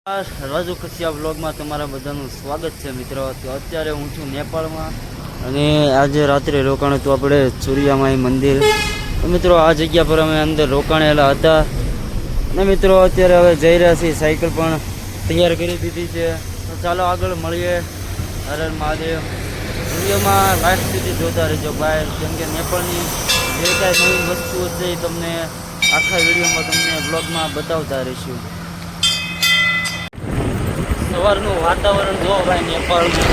રાજુ કસિયા વ્લોગમાં તમારા બધાનું સ્વાગત છે મિત્રો। તો અત્યારે હું છું નેપાળમાં અને આજે રાત્રે રોકાણ હતું આપણે સૂર્યામાઈ મંદિર। તો મિત્રો આ જગ્યા પર અમે અંદર રોકાણેલા હતા અને મિત્રો અત્યારે હવે જઈ રહ્યા છીએ। સાયકલ પણ તૈયાર કરી દીધી છે। તો ચાલો આગળ મળીએ। હર હર મહાદેવ। વિડીયોમાં લાસ્ટ સુધી જોતા રહેજો બહાર, કેમ કે નેપાળની જે કાંઈ નવી વસ્તુઓ છે એ તમને આખા વિડીયોમાં તમને વ્લોગમાં બતાવતા રહીશું। સવારનું વાતાવરણ જો ભાઈ નેપાળનું।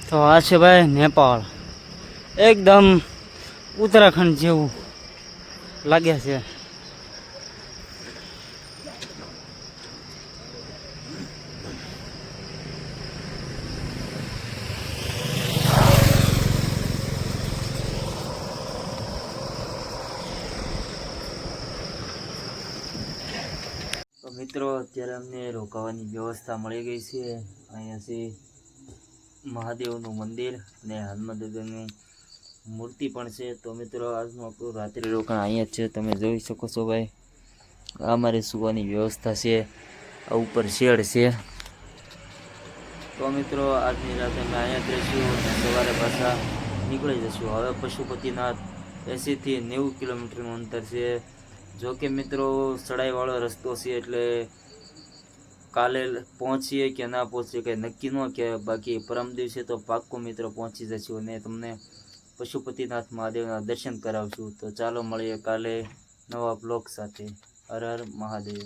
તો આ છે ભાઈ નેપાળ, એકદમ ઉત્તરાખંડ જેવું લાગે છે। તો મિત્રો અત્યારે અમને રોકાવાની વ્યવસ્થા મળી ગઈ છે। અહીંયાથી મહાદેવનું મંદિર અને હનુમાન દાદાની મૂર્તિ પણ છે। તો મિત્રો આજનું આપણું રાત્રિ રોકાણ અહીંયા જ છે, તમે જોઈ શકો છો ભાઈ। આ મારી સુવાની વ્યવસ્થા છે, આ ઉપર શેડ છે। તો મિત્રો આજની રાતે અમે અહીંયા જ રહીશું અને સવારે પાછા નીકળી જશું। હવે પશુપતિનાથ 80થી 90 કિલોમીટરનું અંતર છે। જો કે મિત્રો ચડાઈવાળો રસ્તો છે, એટલે કાલે પહોંચીએ કે ના પહોંચીએ કંઈ નક્કી ન કે, બાકી પરમ દિવસે તો પાક્કો મિત્રો પહોંચી જશું અને તમને પશુપતિનાથ મહાદેવના દર્શન કરાવશું। તો ચાલો મળીએ કાલે નવા બ્લોગ સાથે। હર હર મહાદેવ।